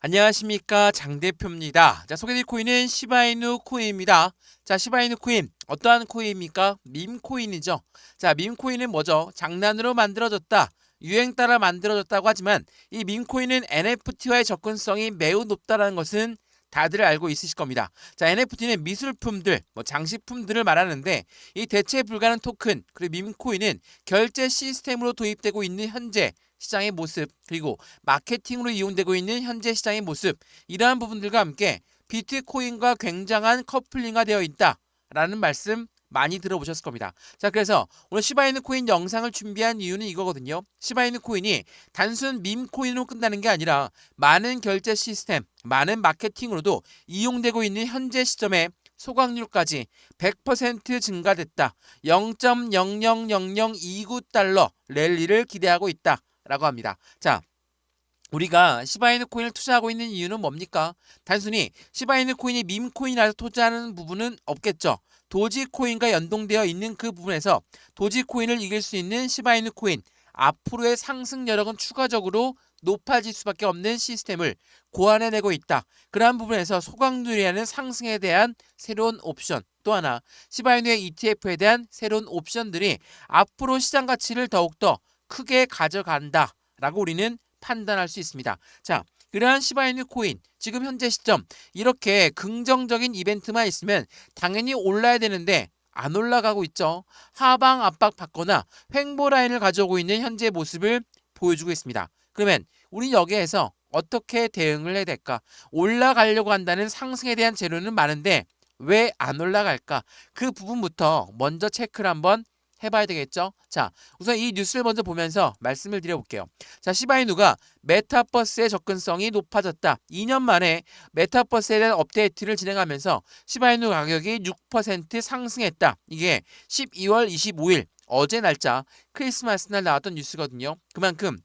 안녕하십니까, 장 대표입니다. 자, 소개드릴 코인은 시바이누 코인입니다. 자, 시바이누 코인 어떠한 코인입니까? 밈 코인이죠. 자, 밈 코인은 뭐죠? 장난으로 만들어졌다, 유행 따라 만들어졌다고 하지만 이 밈 코인은 NFT와의 접근성이 매우 높다는 것은 다들 알고 있으실 겁니다. 자, NFT는 미술품들, 장식품들을 말하는데 이 대체 불가능 토큰 그리고 밈 코인은 결제 시스템으로 도입되고 있는 현재 시장의 모습, 그리고 마케팅으로 이용되고 있는 현재 시장의 모습, 이러한 부분들과 함께 비트코인과 굉장한 커플링화 되어 있다라는 말씀 많이 들어보셨을 겁니다. 자, 그래서 오늘 시바이누 코인 영상을 준비한 이유는 이거거든요. 시바이누 코인이 단순 밈 코인으로 끝나는 게 아니라 많은 결제 시스템, 많은 마케팅으로도 이용되고 있는 현재 시점에 소각률까지 100% 증가됐다. 0.000029달러 랠리를 기대하고 있다 라고 합니다. 자, 우리가 시바이누 코인을 투자하고 있는 이유는 뭡니까? 단순히 시바이누 코인이 밈 코인이라서 투자하는 부분은 없겠죠. 도지 코인과 연동되어 있는 그 부분에서 도지 코인을 이길 수 있는 시바이누 코인, 앞으로의 상승 여력은 추가적으로 높아질 수밖에 없는 시스템을 고안해내고 있다. 그러한 부분에서 소각률이라는 상승에 대한 새로운 옵션, 또 하나 시바이누의 ETF에 대한 새로운 옵션들이 앞으로 시장 가치를 더욱더 크게 가져간다 라고 우리는 판단할 수 있습니다. 자, 그러한 시바이누 코인 지금 현재 시점 이렇게 긍정적인 이벤트만 있으면 당연히 올라야 되는데 안 올라가고 있죠. 하방 압박 받거나 횡보 라인을 가져오고 있는 현재 모습을 보여주고 있습니다. 그러면 우리 여기에서 어떻게 대응을 해야 될까? 올라가려고 한다는 상승에 대한 재료는 많은데 왜 안 올라갈까? 그 부분부터 먼저 체크를 한번 해봐야 되겠죠. 자, 우선 이 뉴스를 먼저 보면서 말씀을 드려볼게요. 자, 시바이누가 메타버스의 접근성이 높아졌다. 2년 만에 메타버스에 대한 업데이트를 진행하면서 시바이누 가격이 6% 상승했다. 이게 12월 25일 어제 날짜 크리스마스 날 나왔던 뉴스거든요. 그만큼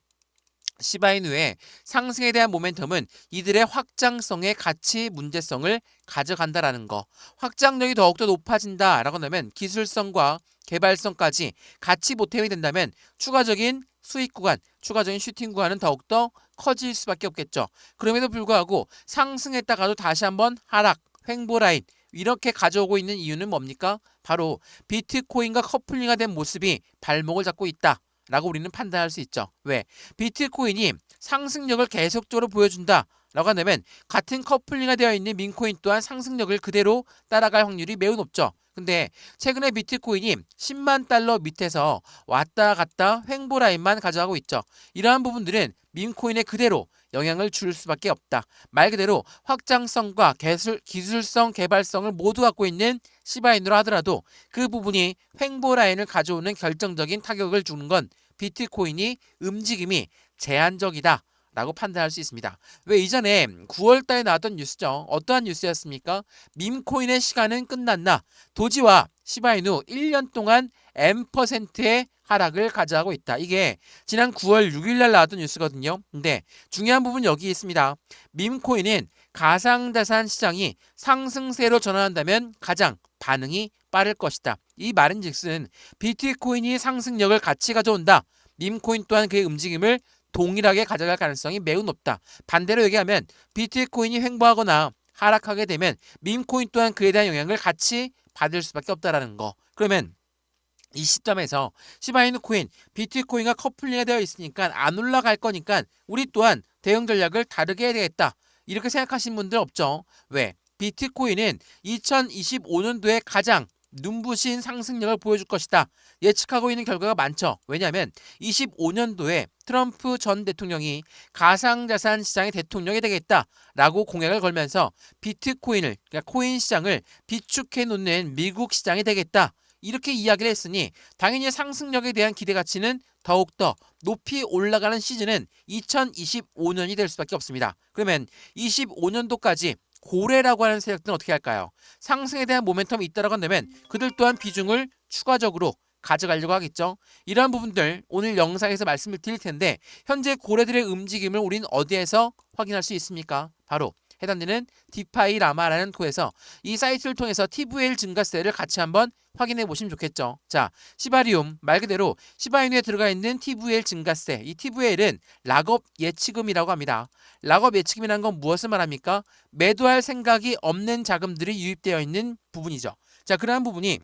시바이누의 상승에 대한 모멘텀은 이들의 확장성의 가치 문제성을 가져간다라는 거. 확장력이 더욱더 높아진다라고 하면 기술성과 개발성까지 같이 보탬이 된다면 추가적인 수익 구간, 추가적인 슈팅 구간은 더욱더 커질 수밖에 없겠죠. 그럼에도 불구하고 상승했다가도 다시 한번 하락, 횡보 라인 이렇게 가져오고 있는 이유는 뭡니까? 바로 비트코인과 커플링화 된 모습이 발목을 잡고 있다. 라고 우리는 판단할 수 있죠. 왜? 비트코인이 상승력을 계속적으로 보여준다 라고 한다면 같은 커플링화 되어 있는 민코인 또한 상승력을 그대로 따라갈 확률이 매우 높죠. 근데 최근에 비트코인이 10만 달러 밑에서 왔다 갔다 횡보 라인만 가져가고 있죠. 이러한 부분들은 민코인에 그대로 영향을 줄 수밖에 없다. 말 그대로 확장성과 기술성, 개발성을 모두 갖고 있는 시바이누로 하더라도 그 부분이 횡보 라인을 가져오는 결정적인 타격을 주는 건 비트코인이 움직임이 제한적이다 라고 판단할 수 있습니다. 왜 이전에 9월달에 나왔던 뉴스죠. 어떠한 뉴스였습니까? 밈코인의 시간은 끝났나? 도지와 시바이누 1년 동안 M%의 하락을 가져가고 있다. 이게 지난 9월 6일 날 나왔던 뉴스거든요. 근데 중요한 부분 여기 있습니다. 밈코인은 가상자산 시장이 상승세로 전환한다면 가장 반응이 빠를 것이다. 이 말인즉슨 비트코인이 상승력을 같이 가져온다. 밈코인 또한 그의 움직임을 동일하게 가져갈 가능성이 매우 높다. 반대로 얘기하면 비트코인이 횡보하거나 하락하게 되면 밈코인 또한 그에 대한 영향을 같이 받을 수밖에 없다라는 거. 그러면 이 시점에서 시바이누 코인, 비트코인과 커플링이 되어 있으니까 안 올라갈 거니까 우리 또한 대응 전략을 다르게 해야 되겠다. 이렇게 생각하시는 분들 없죠? 왜? 비트코인은 2025년도에 가장 눈부신 상승력을 보여줄 것이다. 예측하고 있는 결과가 많죠. 왜냐하면 25년도에 트럼프 전 대통령이 가상자산 시장의 대통령이 되겠다라고 공약을 걸면서 비트코인을, 그러니까 코인 시장을 비축해 놓는 미국 시장이 되겠다. 이렇게 이야기를 했으니 당연히 상승력에 대한 기대 가치는 더욱더 높이 올라가는 시즌은 2025년이 될 수밖에 없습니다. 그러면 25년도까지 고래라고 하는 세력들은 어떻게 할까요? 상승에 대한 모멘텀이 있다라고 한다면 그들 또한 비중을 추가적으로 가져가려고 하겠죠. 이러한 부분들 오늘 영상에서 말씀을 드릴 텐데 현재 고래들의 움직임을 우리는 어디에서 확인할 수 있습니까? 바로 해당되는 디파이 라마라는 토에서 이 사이트를 통해서 TVL 증가세를 같이 한번 확인해 보시면 좋겠죠. 자, 시바리움 말 그대로 시바이누에 들어가 있는 TVL 증가세. 이 TVL은 락업 예치금이라고 합니다. 락업 예치금이라는 건 무엇을 말합니까? 매도할 생각이 없는 자금들이 유입되어 있는 부분이죠. 자, 그러한 부분이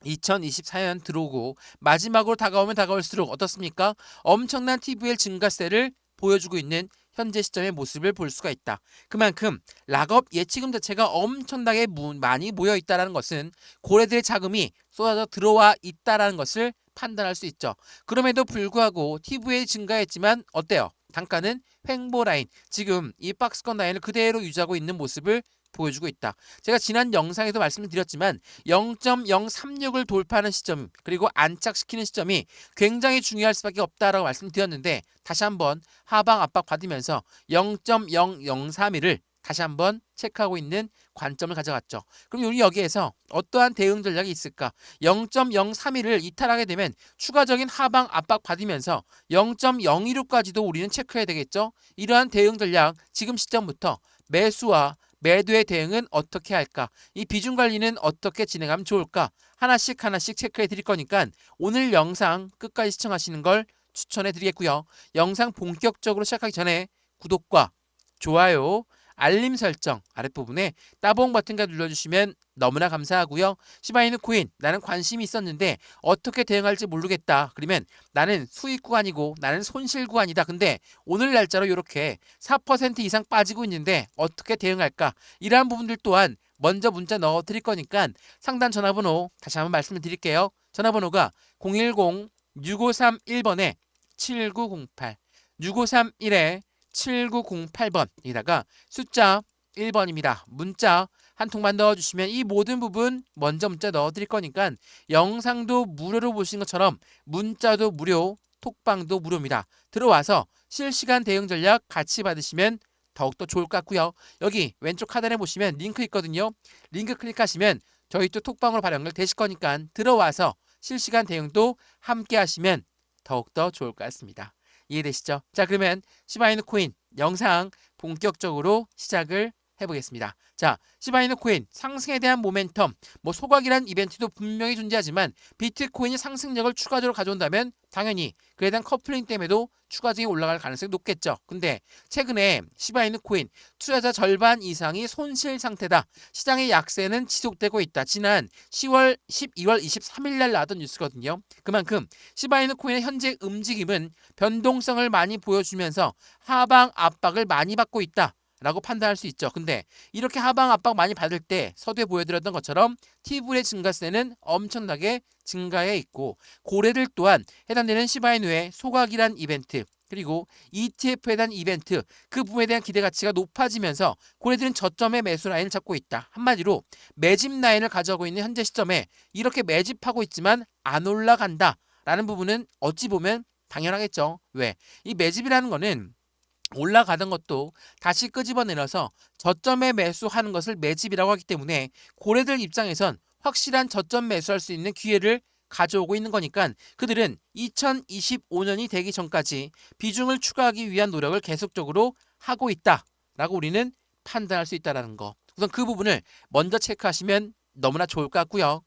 2024년 들어오고 마지막으로 다가오면 다가올수록 어떻습니까? 엄청난 TVL 증가세를 보여주고 있는 현재 시점의 모습을 볼 수가 있다. 그만큼 락업 예치금 자체가 엄청나게 많이 모여 있다는 것은 고래들의 자금이 쏟아져 들어와 있다는 것을 판단할 수 있죠. 그럼에도 불구하고 TVL 증가했지만 어때요? 단가는 횡보 라인, 지금 이 박스권 라인을 그대로 유지하고 있는 모습을 보여주고 있다. 제가 지난 영상에도 말씀을 드렸지만 0.036을 돌파하는 시점 그리고 안착시키는 시점이 굉장히 중요할 수밖에 없다라고 말씀드렸는데 다시 한번 하방 압박 받으면서 0.003을 다시 한번 체크하고 있는 관점을 가져갔죠. 그럼 우리 여기에서 어떠한 대응 전략이 있을까? 0.031을 이탈하게 되면 추가적인 하방 압박 받으면서 0.026까지도 우리는 체크해야 되겠죠. 이러한 대응 전략 지금 시점부터 매수와 매도의 대응은 어떻게 할까? 이 비중 관리는 어떻게 진행하면 좋을까? 하나씩 체크해 드릴 거니까 오늘 영상 끝까지 시청하시는 걸 추천해 드리겠고요. 영상 본격적으로 시작하기 전에 구독과 좋아요, 알림 설정 아랫부분에 따봉 버튼까지 눌러주시면 너무나 감사하고요. 시바이누 코인 나는 관심이 있었는데 어떻게 대응할지 모르겠다. 그러면 나는 수익 구간이고 나는 손실 구간이다. 근데 오늘 날짜로 이렇게 4% 이상 빠지고 있는데 어떻게 대응할까? 이러한 부분들 또한 먼저 문자 넣어 드릴 거니까 상단 전화번호 다시 한번 말씀을 드릴게요. 전화번호가 010-6531번에 7908 6531에 7908번에다가 숫자 1번입니다. 문자 한 통만 넣어주시면 이 모든 부분 먼저 문자 넣어드릴 거니까 영상도 무료로 보신 것처럼 문자도 무료, 톡방도 무료입니다. 들어와서 실시간 대응 전략 같이 받으시면 더욱더 좋을 것 같고요. 여기 왼쪽 하단에 보시면 링크 있거든요. 링크 클릭하시면 저희 또 톡방으로 바로 연결되실 거니까 들어와서 실시간 대응도 함께 하시면 더욱더 좋을 것 같습니다. 이해되시죠? 자, 그러면 시바이누 코인 영상 본격적으로 시작을 해보겠습니다. 자, 시바이누 코인 상승에 대한 모멘텀, 소각이란 이벤트도 분명히 존재하지만 비트코인이 상승력을 추가적으로 가져온다면 당연히 그에 대한 커플링 때문에도 추가적인 올라갈 가능성이 높겠죠. 근데 최근에 시바이누 코인 투자자 절반 이상이 손실 상태다. 시장의 약세는 지속되고 있다. 지난 10월, 12월 23일 날 나왔던 뉴스거든요. 그만큼 시바이누 코인의 현재 움직임은 변동성을 많이 보여주면서 하방 압박을 많이 받고 있다. 라고 판단할 수 있죠. 근데 이렇게 하방 압박 많이 받을 때 서두에 보여드렸던 것처럼 T불의 증가세는 엄청나게 증가해 있고 고래들 또한 해당되는 시바이누의 소각이란 이벤트 그리고 ETF에 대한 이벤트 그 부분에 대한 기대 가치가 높아지면서 고래들은 저점의 매수 라인을 잡고 있다. 한마디로 매집 라인을 가져가고 있는 현재 시점에 이렇게 매집하고 있지만 안 올라간다. 라는 부분은 어찌 보면 당연하겠죠. 왜? 이 매집이라는 거는 올라가던 것도 다시 끄집어내려서 저점에 매수하는 것을 매집이라고 하기 때문에 고래들 입장에선 확실한 저점 매수할 수 있는 기회를 가져오고 있는 거니까 그들은 2025년이 되기 전까지 비중을 추가하기 위한 노력을 계속적으로 하고 있다라고 우리는 판단할 수 있다는 거. 우선 그 부분을 먼저 체크하시면 너무나 좋을 것 같고요.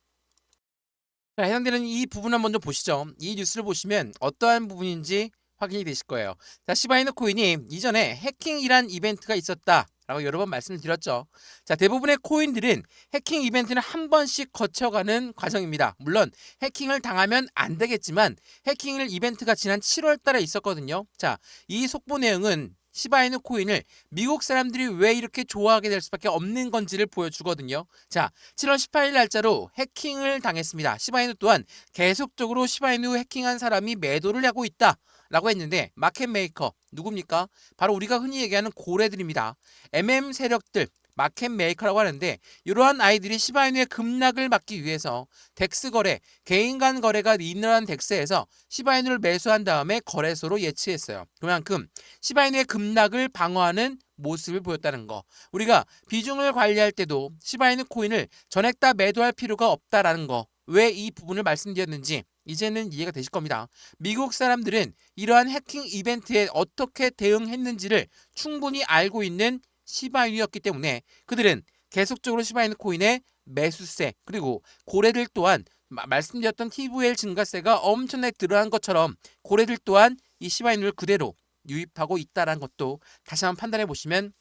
자, 해당되는 이 부분을 먼저 보시죠. 이 뉴스를 보시면 어떠한 부분인지 확인이 되실 거예요. 자, 시바이누 코인이 이전에 해킹이란 이벤트가 있었다. 라고 여러 번 말씀을 드렸죠. 자, 대부분의 코인들은 해킹 이벤트는 한 번씩 거쳐가는 과정입니다. 물론 해킹을 당하면 안 되겠지만 해킹을 이벤트가 지난 7월 달에 있었거든요. 자, 이 속보 내용은 시바이누 코인을 미국 사람들이 왜 이렇게 좋아하게 될 수밖에 없는 건지를 보여주거든요. 자, 7월 18일 날짜로 해킹을 당했습니다. 시바이누 또한 계속적으로 시바이누 해킹한 사람이 매도를 하고 있다. 라고 했는데 마켓 메이커 누굽니까? 바로 우리가 흔히 얘기하는 고래들입니다. MM 세력들 마켓 메이커라고 하는데 이러한 아이들이 시바이누의 급락을 막기 위해서 덱스 거래, 개인 간 거래가 일어난 덱스에서 시바이누를 매수한 다음에 거래소로 예치했어요. 그만큼 시바이누의 급락을 방어하는 모습을 보였다는 거. 우리가 비중을 관리할 때도 시바이누 코인을 전액 다 매도할 필요가 없다라는 거. 왜 이 부분을 말씀드렸는지 이제는 이해가 되실 겁니다. 미국 사람들은 이러한 해킹 이벤트에 어떻게 대응했는지를 충분히 알고 있는 시바이누였기 때문에 그들은 계속적으로 시바이누 코인의 매수세 그리고 고래들 또한 말씀드렸던 TVL 증가세가 엄청나게 들어간 것처럼 고래들 또한 이 시바이누를 그대로 유입하고 있다는 것도 다시 한번 판단해 보시면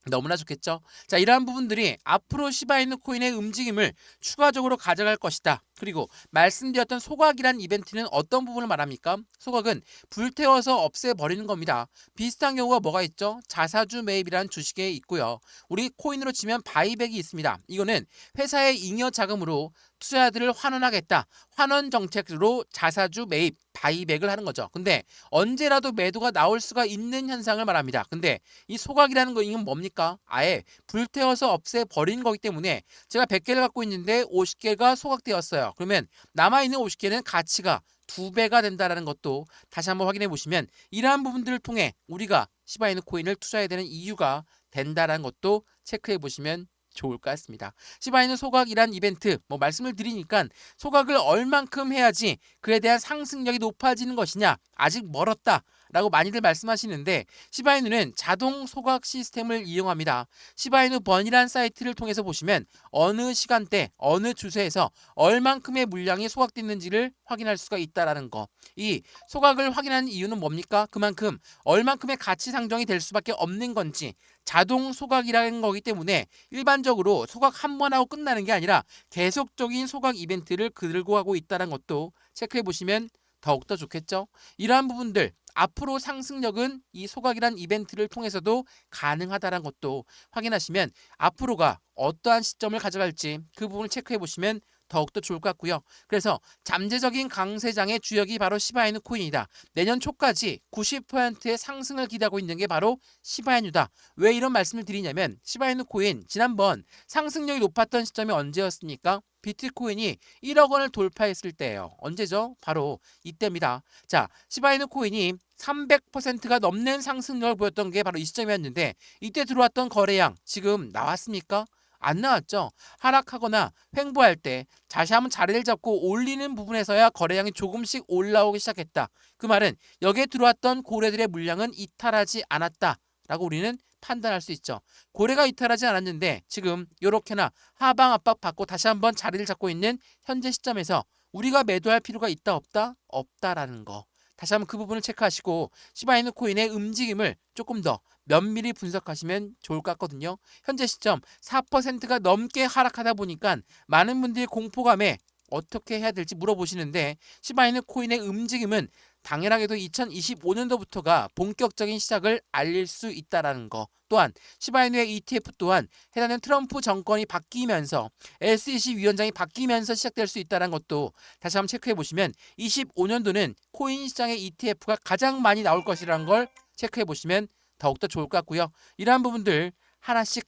너무나 좋겠죠. 자, 이러한 부분들이 앞으로 시바이누 코인의 움직임을 추가적으로 가져갈 것이다. 그리고 말씀드렸던 소각이란 이벤트는 어떤 부분을 말합니까? 소각은 불태워서 없애버리는 겁니다. 비슷한 경우가 뭐가 있죠? 자사주 매입이라는 주식에 있고요. 우리 코인으로 치면 바이백이 있습니다. 이거는 회사의 잉여 자금으로 투자자들을 환원하겠다. 환원 정책으로 자사주 매입, 바이백을 하는 거죠. 근데 언제라도 매도가 나올 수가 있는 현상을 말합니다. 근데 이 소각이라는 거 이건 뭡니까? 아예 불태워서 없애버린 거기 때문에 제가 100개를 갖고 있는데 50개가 소각되었어요. 그러면 남아있는 50개는 가치가 2배가 된다는 것도 다시 한번 확인해 보시면 이러한 부분들을 통해 우리가 시바이누 코인을 투자해야 되는 이유가 된다는 것도 체크해 보시면 좋을 것 같습니다. 시바이누 소각이란 이벤트 말씀을 드리니까 소각을 얼만큼 해야지 그에 대한 상승력이 높아지는 것이냐 아직 멀었다 라고 많이들 말씀하시는데 시바이누는 자동 소각 시스템을 이용합니다. 시바이누 번이란 사이트를 통해서 보시면 어느 시간대 어느 주세에서 얼만큼의 물량이 소각됐는지를 확인할 수가 있다라는 거. 이 소각을 확인하는 이유는 뭡니까? 그만큼 얼만큼의 가치 상정이 될 수밖에 없는 건지 자동 소각이라는 거기 때문에 일반적으로 소각 한 번 하고 끝나는 게 아니라 계속적인 소각 이벤트를 들고 가고 있다는 것도 체크해 보시면 더욱더 좋겠죠. 이러한 부분들 앞으로 상승력은 이 소각이란 이벤트를 통해서도 가능하다는 것도 확인하시면 앞으로가 어떠한 시점을 가져갈지 그 부분을 체크해 보시면 더욱더 좋을 것 같고요. 그래서 잠재적인 강세장의 주역이 바로 시바이누 코인이다. 내년 초까지 90%의 상승을 기대하고 있는 게 바로 시바이누다. 왜 이런 말씀을 드리냐면 시바이누 코인 지난번 상승력이 높았던 시점이 언제였습니까? 비트코인이 1억 원을 돌파했을 때예요. 언제죠? 바로 이때입니다. 자, 시바이누 코인이 300%가 넘는 상승력을 보였던 게 바로 이 시점이었는데 이때 들어왔던 거래량 지금 나왔습니까? 안 나왔죠. 하락하거나 횡보할 때 다시 한번 자리를 잡고 올리는 부분에서야 거래량이 조금씩 올라오기 시작했다. 그 말은 여기에 들어왔던 고래들의 물량은 이탈하지 않았다라고 우리는 판단할 수 있죠. 고래가 이탈하지 않았는데 지금 이렇게나 하방 압박 받고 다시 한번 자리를 잡고 있는 현재 시점에서 우리가 매도할 필요가 있다 없다? 없다라는 거. 다시 한번 그 부분을 체크하시고 시바이누 코인의 움직임을 조금 더 면밀히 분석하시면 좋을 것 같거든요. 현재 시점 4%가 넘게 하락하다 보니까 많은 분들이 공포감에 어떻게 해야 될지 물어보시는데 시바이누 코인의 움직임은 당연하게도 2025년도부터가 본격적인 시작을 알릴 수 있다는 거. 또한 시바이누의 ETF 또한 해당하는 트럼프 정권이 바뀌면서 SEC 위원장이 바뀌면서 시작될 수 있다는 것도 다시 한번 체크해 보시면 25년도는 코인 시장의 ETF가 가장 많이 나올 것이라는 걸 체크해 보시면 더욱더 좋을 것 같고요. 이러한 부분들 하나씩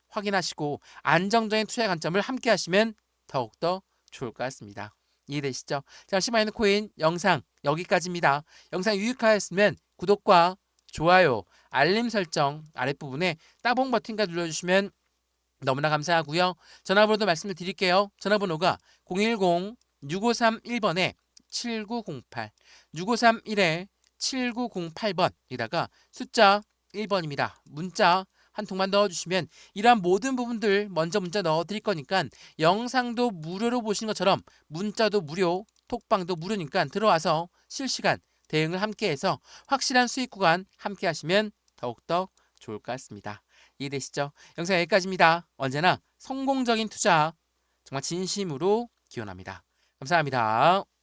확인하시고 안정적인 투자의 관점을 함께 하시면 더욱더 좋을 것 같습니다. 이해되시죠? 자, 시바이누 코인 영상 여기까지입니다. 영상 유익하였으면 구독과 좋아요, 알림 설정 아랫부분에 따봉 버튼까지 눌러주시면 너무나 감사하고요. 전화번호도 말씀을 드릴게요. 전화번호가 010-6531번에 7908 6531에 7908번에다가 숫자 1번입니다. 문자 한 통만 넣어주시면 이러한 모든 부분들 먼저 문자 넣어드릴 거니까 영상도 무료로 보시는 것처럼 문자도 무료, 톡방도 무료니까 들어와서 실시간 대응을 함께해서 확실한 수익 구간 함께 하시면 더욱더 좋을 것 같습니다. 이해되시죠? 영상 여기까지입니다. 언제나 성공적인 투자 정말 진심으로 기원합니다. 감사합니다.